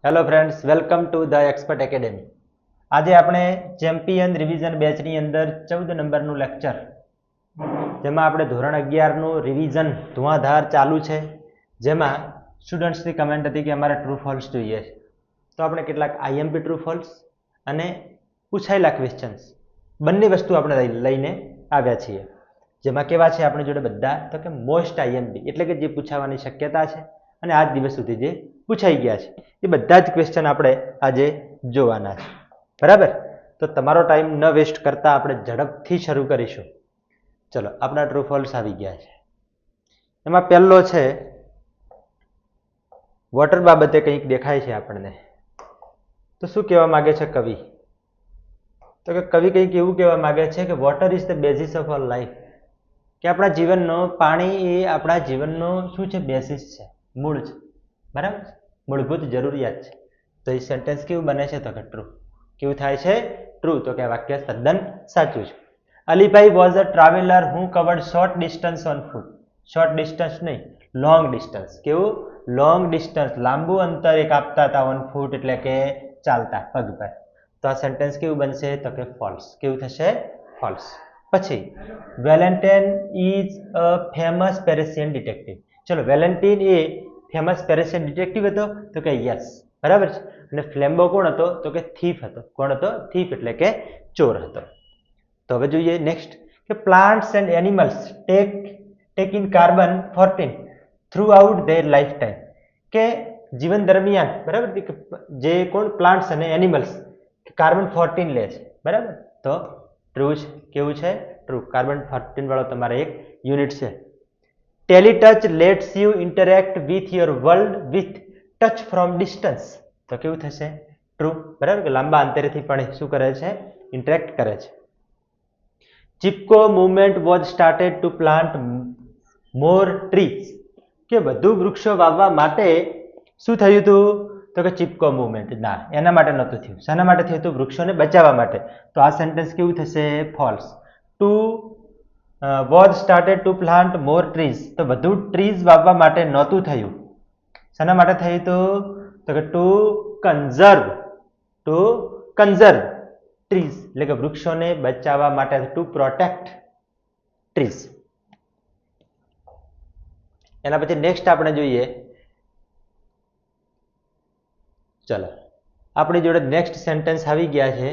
Hello friends, welcome to the expert academy. આજે આપણે champion revision બેચની અંદર 14 નંબરનું લેક્ચર, જેમાં આપણે ધોરણ 11નું રિવિઝન ધુઆધાર ચાલુ છે. જેમાં સ્ટુડન્ટ્સની કમેન્ટ હતી કે અમારે ટ્રુ ફોલ્સ જોઈએ છે, તો આપણે કેટલાક આઈએમપી ટ્રુ ફોલ્સ અને પૂછાયેલા ક્વેશ્ચન્સ બંને વસ્તુ આપણે લઈને આવ્યા છીએ. જેમાં કેવા છે આપણી જોડે બધા, તો કે મોસ્ટ આઈએમપી એટલે કે જે પૂછાવાની શક્યતા છે અને આજ દિવસ સુધી જે પૂછાઈ ગયા છે એ બધા જ ક્વેશ્ચન આપણે આજે જોવાના છે. બરાબર, તો તમારો ટાઈમ ન વેસ્ટ કરતા આપણે ઝડપથી શરૂ કરીશું. ચલો, આપણા ટ્રુ ફોલ્સ આવી ગયા છે. એમાં પહેલો છે, વોટર બાબતે કંઈક દેખાય છે આપણને. તો શું કહેવા માંગે છે કવિ? તો કે કવિ કંઈક એવું કહેવા માંગે છે કે water is the basis of our life, કે આપણા જીવનનો પાણી એ આપણા જીવનનો શું છે? બેઝિસ છે, મૂળ છે. બરાબર, મૂળભૂત જરૂરિયાત છે. તો એ સેન્ટેન્સ કેવું બને છે? તો કે ટ્રુ. કેવું થાય છે? ટ્રુ. તો કે આ વાક્ય તદ્દન સાચું છે. Alibhai was a traveller who covered short distance on foot. Short distance નહીં, લોંગ ડિસ્ટન્સ. કેવું? લોંગ ડિસ્ટન્સ, લાંબુ અંતર એ કાપતા હતા ઓન ફૂટ એટલે કે ચાલતા, પગ પર. તો આ સેન્ટેન્સ કેવું બનશે? તો કે ફોલ્સ. કેવું થશે? ફોલ્સ. પછી Valentine is a famous Parisian detective. ચલો, વેલેન્ટાઇન એ ફેમસ પેરિસિયન ડિટેક્ટિવ હતો? તો કે યસ, બરાબર છે. અને ફ્લેમ્બો કોણ હતો? તો કે થીફ હતો. કોણ હતો? થીફ એટલે કે ચોર હતો. તો હવે જોઈએ નેક્સ્ટ, કે plants and animals tech in carbon 14 through out there life time. કે જીવન દરમિયાન, બરાબર, જે કોણ? પ્લાન્ટ્સ અને એનિમલ્સ કાર્બન 14 લે છે. બરાબર, તો ટ્રુ છે. કેવું છે? ટ્રુ. કાર્બન 14 વાળો તમારે એક યુનિટ છે. Teletouch lets you interact with your world with touch from distance. તો કેવું થશે? ટ્રુ. બરાબર, કે લાંબા અંતરેથી પણ શું કરે છે? ઇન્ટરેક્ટ કરે છે. Chipko movement was started to plant more trees. કે વધુ વૃક્ષો વાવવા માટે શું થયું હતું? તો કે ચિપકો મુવમેન્ટ. ના, એના માટે નહોતું થયું. શાના માટે થયું હતું? વૃક્ષોને બચાવવા માટે. તો આ સેન્ટેન્સ કેવું થશે? False. To was started to plant more trees. તો વધુ ટ્રીઝ વાવવા માટે નહોતું થયું. શાના માટે થયું હતું? તો કે ટુ કન્ઝર્વ ટ્રીઝ એટલે કે વૃક્ષોને બચાવવા માટે, ટુ પ્રોટેક્ટ ટ્રીઝ. એના પછી નેક્સ્ટ આપણે જોઈએ. ચલો, આપણી જોડે નેક્સ્ટ સેન્ટેન્સ આવી ગયા છે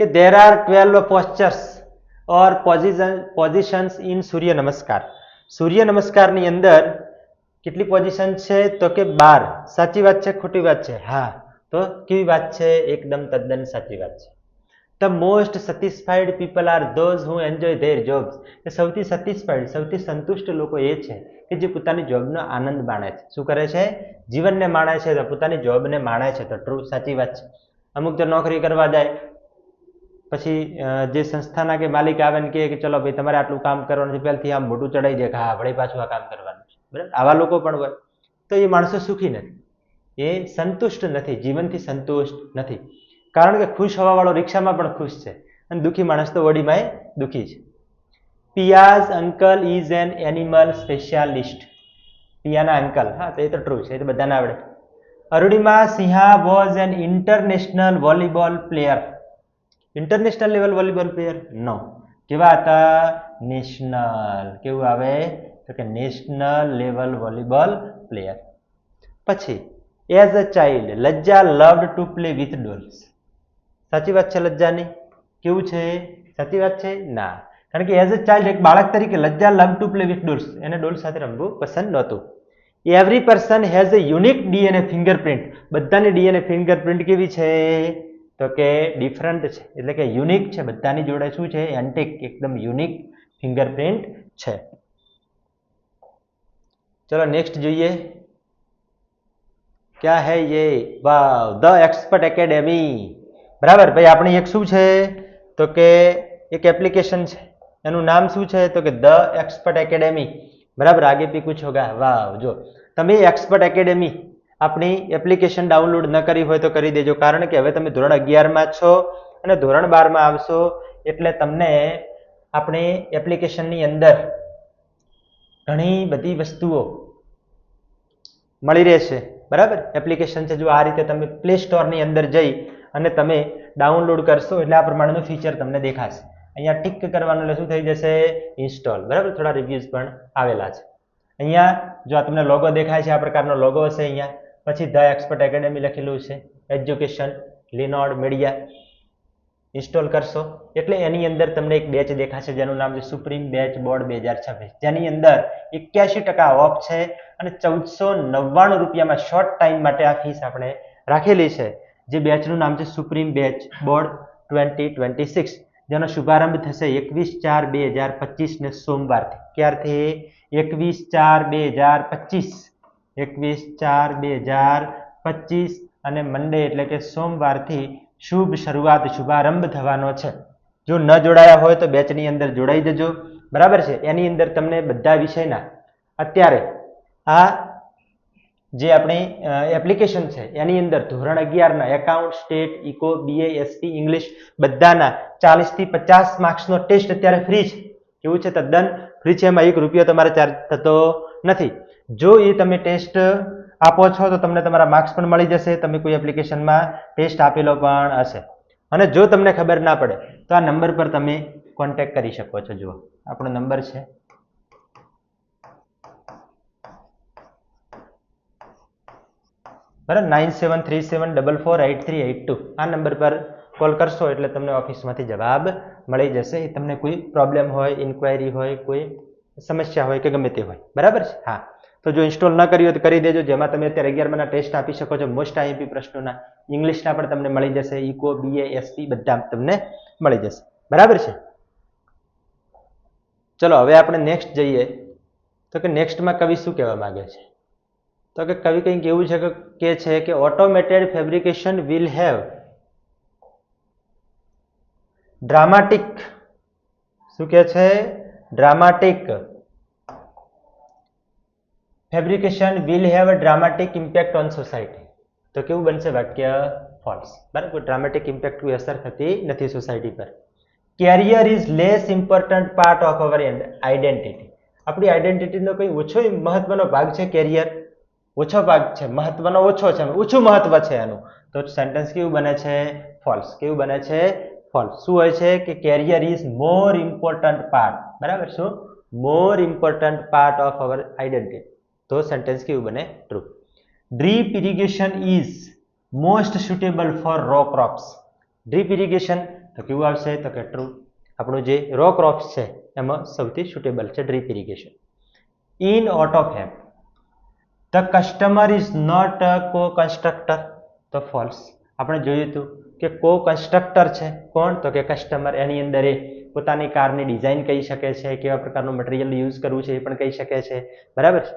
કે there are 12 postures or positions in સૂર્ય નમસ્કાર. સૂર્ય નમસ્કારની અંદર કેટલી પોઝિશન છે? તો કે 12. સાચી વાત છે? ખોટી વાત છે? હા. તો કેવી વાત છે? એકદમ તદ્દન સાચી વાત છે. The most satisfied people are those who enjoy their jobs. સૌથી સેટિસ્ફાઈડ, સૌથી સંતુષ્ટ લોકો એ છે કે જે પોતાની જોબનો આનંદ માણે છે. શું કરે છે? જીવનને માણે છે, તો પોતાની જોબને માણે છે. તો ટ્રુ, સાચી વાત છે. અમુક તો નોકરી કરવા જાય, પછી જે સંસ્થાના કે માલિક આવે ને કે ચલો ભાઈ તમારે આટલું કામ કરવાનું છે, પહેલથી આમ મોટું ચડાઈ દે કે હા વળી પાછું આ કામ કરવાનું છે. બરાબર, આવા લોકો પણ હોય. તો એ માણસો સુખી નથી, એ સંતુષ્ટ નથી, જીવનથી સંતુષ્ટ નથી. કારણ કે ખુશ હોવાવાળો રિક્ષામાં પણ ખુશ છે અને દુઃખી માણસ તો ઓડીમાંય દુઃખી છે. Piya's uncle is an animal specialist. પિયાના અંકલ, હા, તો એ તો ટ્રુ છે, એ તો બધાને આવડે. Arunima Sinha was an international volleyball player. International level volleyball player? No. કેવા હતા? નેશનલ. કેવું આવે? તો કે નેશનલ લેવલ વોલીબોલ પ્લેયર. પછી as a child Lajja loved to play with dolls. સાચી વાત છે લજ્જાની? કેવું છે? સાચી વાત છે? ના, કારણ કે એઝ અ ચાઇલ્ડ, એક બાળક તરીકે Lajja love to play with dolls, એને ડોલ સાથે રમવું પસંદ નહોતું. Every person has a unique DNA fingerprint. બધાની ડીએનએ ફિંગરપ્રિન્ટ કેવી છે? તો કે ડિફરન્ટ છે, એટલે કે યુનિક છે. બધાની જોડે શું છે? એન્ટિક, એકદમ યુનિક ફિંગરપ્રિન્ટ છે. ચલો નેક્સ્ટ જોઈએ. क्या है ये? वाव, ધ એક્સપર્ટ એકેડેમી. બરાબર ભાઈ, આપણી એક શું છે? તો કે એક એપ્લિકેશન છે. એનું નામ શું છે? તો કે ધ એક્સપર્ટ એકેડેમી. બરાબર, આગે પી કુછ હોગા. વાવ, જો તમે એક્સપર્ટ એકેડેમી આપણી એપ્લિકેશન ડાઉનલોડ ન કરી હોય તો કરી દેજો. કારણ કે હવે તમે ધોરણ 11માં છો અને ધોરણ 12માં આવશો એટલે તમને આપણી એપ્લિકેશનની અંદર ઘણી બધી વસ્તુઓ મળી રહેશે. બરાબર. એપ્લિકેશન છે જો આ રીતે તમે પ્લે સ્ટોરની અંદર જઈ અને તમે ડાઉનલોડ કરશો એટલે આ પ્રમાણેનું ફીચર તમને દેખાશે. અહીંયા ટિક કરવાનું એટલે શું થઈ જશે? ઇન્સ્ટોલ. બરાબર. થોડા રિવ્યુઝ પણ આવેલા છે. અહીંયા જો આ તમને લોગો દેખાય છે, આ પ્રકારનો લોગો હશે અહીંયા. પછી ધ એક્સપર્ટ એકેડેમી લખેલું છે, એજ્યુકેશન, લિનોડ મીડિયા. ઇન્સ્ટોલ કરશો એટલે એની અંદર તમને એક બેચ દેખાશે જેનું નામ છે સુપ્રીમ બેચ બોર્ડ 2026, જેની અંદર 81% ઓફ છે અને 1499 રૂપિયામાં શોર્ટ ટાઈમ માટે આ ફીસ આપણે રાખેલી છે. જે બેચનું નામ છે સુપ્રીમ બેચ બોર્ડ 2026, જેનો શુભારંભ થશે 21/4/2025 ને સોમવારથી. ક્યારથી? 21/4/2025, 21/4/2025 અને મંડે એટલે કે સોમવારથી શુભ શરૂઆત, શુભારંભ થવાનો છે. જો ન જોડાયા હોય તો બેચની અંદર જોડાઈ જજો. બરાબર છે. એની અંદર તમને બધા વિષયના અત્યારે આ જે આપણી એપ્લિકેશન છે એની અંદર ધોરણ 11ના account, stat, eco, BA, ST, English બધાના 40 થી 50 માર્ક્સનો ટેસ્ટ અત્યારે ફ્રી છે. કેવું છે? તદ્દન ફ્રી છે. એમાં 1 રૂપિયો તમારે ચાર્જ થતો નથી. જો એ તમે ટેસ્ટ આપો છો તો તમને તમારા માર્ક્સ પણ મળી જશે. તમે કોઈ એપ્લિકેશનમાં ટેસ્ટ આપેલો પણ હશે. અને જો તમને ખબર ના પડે તો આ નંબર પર તમે કોન્ટેક્ટ કરી શકો છો. જુઓ આપણો નંબર છે બરાબર 9737448382. આ નંબર પર કોલ કરશો એટલે તમને ઓફિસમાંથી જવાબ મળી જશે. તમને કોઈ પ્રોબ્લેમ હોય, ઇન્ક્વાયરી હોય, કોઈ સમસ્યા હોય કે ગમે તે હોય. બરાબર છે. હા, તો જો ઇન્સ્ટોલ ન કર્યું હોય તો કરી દેજો. જેમાં તમે અત્યારે 11માના ટેસ્ટ આપી શકો છો. મોસ્ટ આઈએમપી પ્રશ્નોના, ઇંગ્લિશના પણ તમને મળી જશે. ઇકો, બીએ, એસટી બધા તમને મળી જશે. બરાબર છે. ચલો હવે આપણે નેક્સ્ટ જઈએ. તો કે નેક્સ્ટમાં કવિ શું કહેવા માંગે છે? તો કે કવિ કંઈક એવું છે કે automated fabrication will have dramatic, શું કે છે? Dramatic fabrication will have a dramatic impact on society. તો કેવું બનશે વાક્ય? ફોલ્સ. બરાબર. ડ્રામેટિક ઇમ્પેક્ટ કોઈ અસર થતી નથી સોસાયટી પર. Career is less important part of our identity. આપણી આઈડેન્ટિટીનો કોઈ ઓછો મહત્વનો ભાગ છે કેરિયર? ઓછો ભાગ છે, મહત્વનો ઓછો છે, ઓછું મહત્વ છે એનું. તો સેન્ટેન્સ કેવું બને છે? ફોલ્સ. કેવું બને છે? ફોલ્સ. શું હોય છે કે career is more important part. બરાબર. શું? More important part of our identity. તો સેન્ટેન્સ કેવું બને? True. Drip irrigation is most suitable for row crops. Drip irrigation તો કેવું આવશે? તો કે ટ્રુ. આપણું જે રો ક્રોપ્સ છે એમાં સૌથી સુટેબલ છે drip irrigation. In Autofab the customer is not a co constructor. તો ફોલ્સ. આપણે જોયું હતું કે કો કન્સ્ટ્રક્ટર છે કોણ? તો કે કસ્ટમર. એની અંદર એ પોતાની કારની ડિઝાઇન કહી શકે છે, કેવા પ્રકારનું મટીરિયલ યુઝ કરવું છે એ પણ કહી શકે છે. બરાબર છે.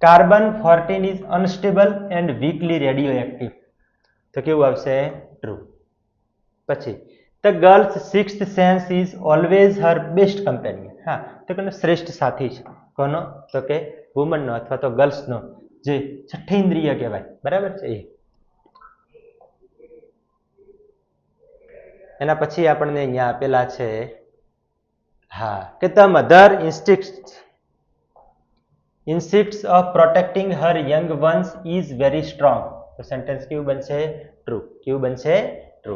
Carbon 14 is unstable and weakly radio active. તો કેવું આવશે? ટ્રુ. પછી the girls sixth sense is always Har best companion. હા, તો કે શ્રેષ્ઠ સાથી છે. કોનો? તો કે વુમનનો અથવા તો ગર્લ્સનો જે છઠ્ઠી ઇન્દ્રિય કહેવાય. બરાબર છે. એના પછી આપણને અહીંયા આપેલા છે હા કે the mother instincts of protecting her young ones is very strong. તો સેન્ટેન્સ કેવું બનશે? ટ્રુ. કેવું બનશે? True.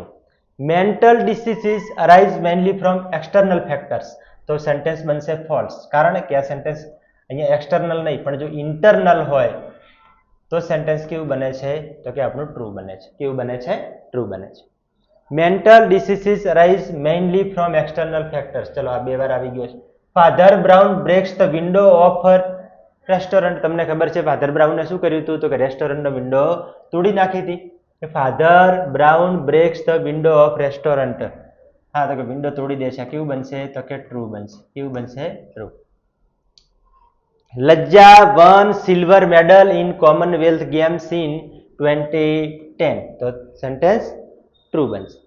Mental diseases arise mainly from external factors. તો સેન્ટેન્સ બનશે ફોલ્સ. કારણ કે આ સેન્ટેન્સ અહીંયા એક્સટર્નલ નહીં પણ જો ઇન્ટરનલ હોય તો સેન્ટેન્સ કેવું બને છે? તો કે આપણું ટ્રુ બને છે. કેવું બને છે? ટ્રુ બને છે. Mental diseases arise mainly from external factors. ચલો આ 2 વાર આવી ગયો છે. Father Brown breaks the window of her restaurant. તમને ખબર છે ફાધર બ્રાઉને શું કર્યું હતું? તો કે રેસ્ટોરન્ટનો વિન્ડો તોડી નાખી હતી. Father Brown breaks the window of restaurant. હા, તો કે વિન્ડો તોડી દે છે. કેવું બનશે? તો કે ટ્રુ બનશે. કેવું બનશે? True. Lajja won silver medal in Commonwealth Games in 2010. તો સેન્ટેન્સ ટ્રુ બનશે.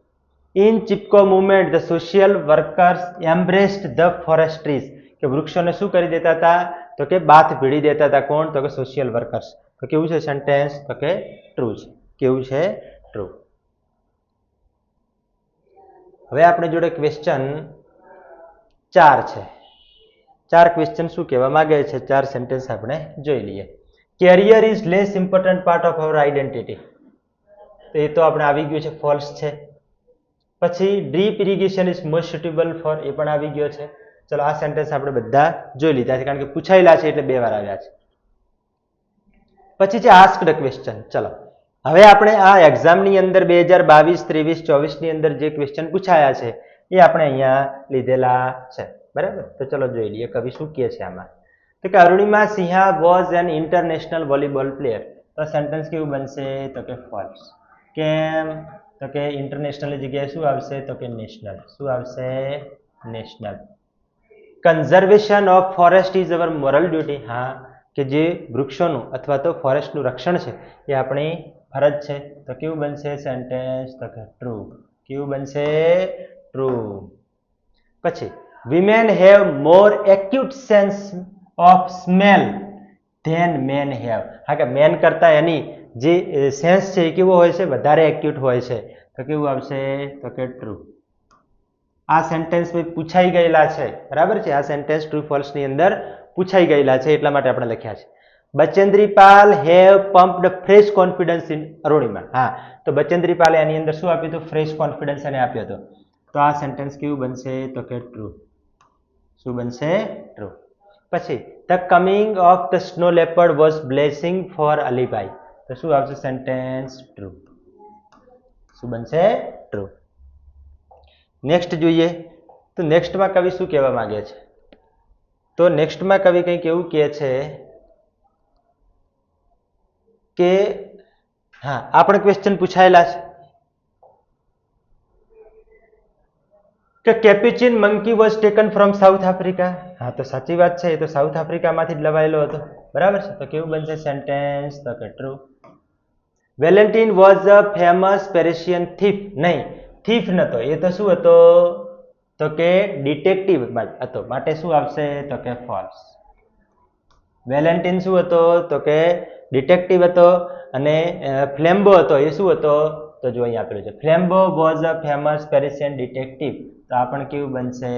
In Chipko movement the social workers embraced the forest trees. કે વૃક્ષોને શું કરી દેતા હતા? તો કે બાથ ભીડી દેતા હતા. કોણ? તો કે સોશિયલ વર્કર્સ. તો કેવું છે સેન્ટેન્સ? તો કે ટ્રુ છે. કેવું છે? ટ્રુ. હવે આપણી જોડે ક્વેશ્ચન 4 છે. 4 ક્વેશ્ચન શું કહેવા માંગે છે? 4 સેન્ટેન્સ આપણે જોઈ લઈએ. Career is less important part of our identity. તો એ તો આપણે આવી ગયું છે, ફોલ્સ છે. પછી drip irrigation is most suitable for, એ પણ આવી ગયો છે. ચલો આ સેન્ટેન્સ આપણે બધા જોઈ લીધા છે કારણ કે પૂછાયેલા છે એટલે 2 વાર આવ્યા છે. પછી છે આસ્ક્ડ ક્વેશ્ચન. ચલો હવે આપણે આ એક્ઝામની અંદર 2022, 23, 24 ની અંદર જે ક્વેશ્ચન પૂછાયા છે એ આપણે અહીંયા લીધેલા છે. બરાબર, તો ચલો જોઈ લઈએ કવિ શું કહે છે આમાં. તો કે Arunima Sinha was an international volleyball player. તો સેન્ટેન્સ કેવું બનશે? તો કે ફોલ્સ. કેમ? તો કે ઇન્ટરનેશનલની જગ્યાએ શું આવશે? તો કે નેશનલ. શું આવશે? National. Conservation of forest is our moral duty. હા, કે જે વૃક્ષોનું અથવા તો ફોરેસ્ટનું રક્ષણ છે એ આપણી ફરજ છે. તો કેવું બનશે સેન્ટેન્સ? તો કે ટ્રુ. કેવું બનશે? ટ્રુ. પછી women have more acute sense of smell then men have. હા, કે મેન કરતા એની જે સેન્સ છે એ કેવો હોય છે? વધારે એક્યુટ હોય છે. તો કેવું આવશે? તો કે ટ્રુ. આ સેન્ટેન્સ પૂછાઈ ગયેલા છે. બરાબર છે, આ સેન્ટેન્સ ટ્રુ ફોલ્સ ની અંદર પૂછાઈ ગયેલા છે એટલા માટે આપણે લખ્યા છે. Bachendri Pal have pumped fresh confidence in Arunima. હા, તો બચેન્દ્રી પાલે એની અંદર શું આપ્યું હતું? ફ્રેશ કોન્ફિડન્સ એને આપ્યો હતો. તો આ સેન્ટેન્સ કેવું બનશે? તો કે ટ્રુ. શું બનશે? ટ્રુ. પછી the coming of the snow leopard was blessing four Alibhai. તો શું આવશે સેન્ટેન્સ? ટ્રુ. શું બનશે? ટ્રુ. નેક્સ્ટ જોઈએ. તો નેક્સ્ટમાં કવિ શું કહેવા માંગે છે? તો નેક્સ્ટમાં કવિ કંઈક એવું કહે છે કે હા, આપણે ક્વેશ્ચન પૂછાયેલા છે કે capuchin monkey was taken from South Africa. હા, તો સાચી વાત છે, એ તો સાઉથ આફ્રિકામાંથી જ લવાયેલો હતો. બરાબર છે, તો કેવું બનશે સેન્ટેન્સ? તો કે true. Valentin was a famous Parisian thief. નહીં, થીફ નતો, એ તો શું હતો? તો કે ડિટેક્ટિવ હતો. માટે શું આવશે? તો કે ફોલ્સ. વેલેન્ટિન શું હતો? તો કે ડિટેક્ટિવ હતો. અને ફ્લેમ્બો હતો, એ શું હતો? તો જો અહીં આપેલું છે ફ્લેમ્બો વોઝ અ ફેમસ પેરિશિયન ડિટેક્ટિવ. તો આ પણ કેવું બનશે?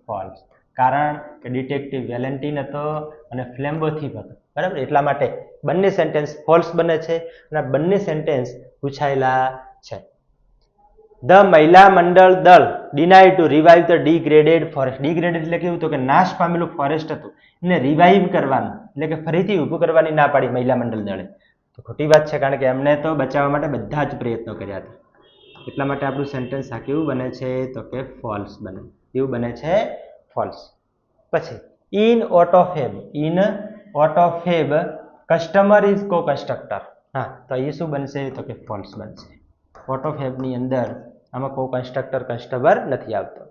ફોલ્સ. કારણ કે ડિટેક્ટિવ વેલેન્ટિન હતો અને ફ્લેમ્બો થીફ હતો. બરાબર, એટલા માટે બંને સેન્ટેન્સ ફોલ્સ બને છે અને બંને સેન્ટેન્સ પૂછાયેલા છે. The Mahila Mandal Dal denied to revive the degraded forest. Degraded એટલે કેવું? તો કે નાશ પામેલું ફોરેસ્ટ હતું, એને રિવાઇવ કરવાનું એટલે કે ફરીથી ઊભું કરવાની ના પાડી મહિલા મંડળ દળે. તો ખોટી વાત છે, કારણ કે એમને તો બચાવવા માટે બધા જ પ્રયત્નો કર્યા હતા. એટલા માટે આપણું સેન્ટેન્સ આ કેવું બને છે? તો કે ફોલ્સ બને. કેવું બને છે? ફોલ્સ. પછી in auto fab. In auto fab customer is કો કન્સ્ટ્રક્ટર. હા, તો એ શું બનશે? તો કે ફોલ્સ બનશે. ઓટો ફેબની અંદર આમાં કો કન્સ્ટ્રક્ટર કસ્ટમર નથી આવતો.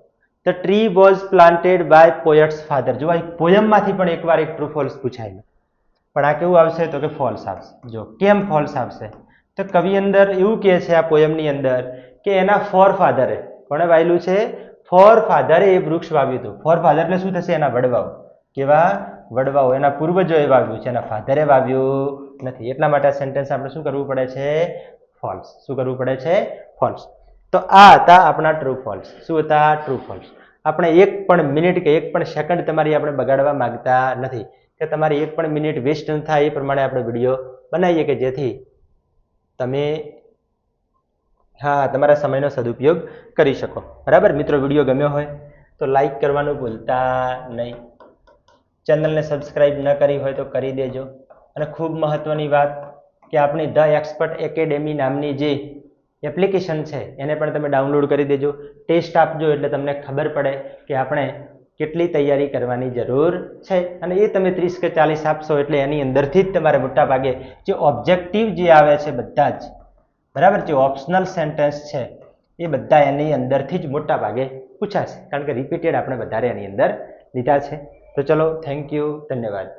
The tree was planted by poet's father. જો આ પોયમમાંથી પણ એકવાર એક ટ્રુ ફોલ્સ પૂછાયેલું, પણ આ કેવું આવશે? તો કે ફોલ્સ આવશે. જો કેમ ફોલ્સ આવશે? તો કવિ અંદર એવું કહે છે આ પોયમની અંદર કે એના ફોર ફાધરે, કોણે વાયેલું છે? ફોર ફાધરે એ વૃક્ષ વાવ્યું હતું. ફોર ફાધર એટલે શું થશે? એના વડવાઓ. કેવા? વડવાઓ. એના પૂર્વજોએ વાવ્યું છે, એના ફાધરે વાવ્યું નથી. એટલા માટે આ સેન્ટેન્સ આપણે શું કરવું પડે છે? ફોલ્સ. શું કરવું પડે છે? ફોલ્સ. તો આ હતા આપણા ટ્રુ ફોલ્સ. શું હતા? True false. આપણે એક પણ મિનિટ કે એક પણ સેકન્ડ તમારી આપણે બગાડવા માંગતા નથી, કે તમારી એક પણ મિનિટ વેસ્ટ ન થાય એ પ્રમાણે આપણે વિડીયો બનાવીએ કે જેથી તમે તમારા સમયનો સદુપયોગ કરી શકો. બરાબર મિત્રો, વિડીયો ગમ્યો હોય તો લાઈક કરવાનું ભૂલતા નહીં. ચેનલને સબસ્ક્રાઇબ ન કરી હોય તો કરી દેજો. અને ખૂબ મહત્વની વાત કે આપણી ધ એક્સપર્ટ એકેડેમી નામની જે એપ્લિકેશન છે એને પણ તમે ડાઉનલોડ કરી દેજો. ટેસ્ટ આપજો એટલે તમને ખબર પડે કે આપણે કેટલી તૈયારી કરવાની જરૂર છે. અને એ તમે 30 કે 40 આપશો એટલે એની અંદરથી જ તમારે મોટા ભાગે જે ઓબ્જેક્ટિવ જે આવે છે બધા જ, બરાબર, જે ઓપ્શનલ સેન્ટેન્સ છે એ બધા એની અંદરથી જ મોટા ભાગે પૂછાશે, કારણ કે રિપીટેડ આપણે વધારે એની અંદર લીધા છે. તો ચલો, થેન્ક યુ, ધન્યવાદ.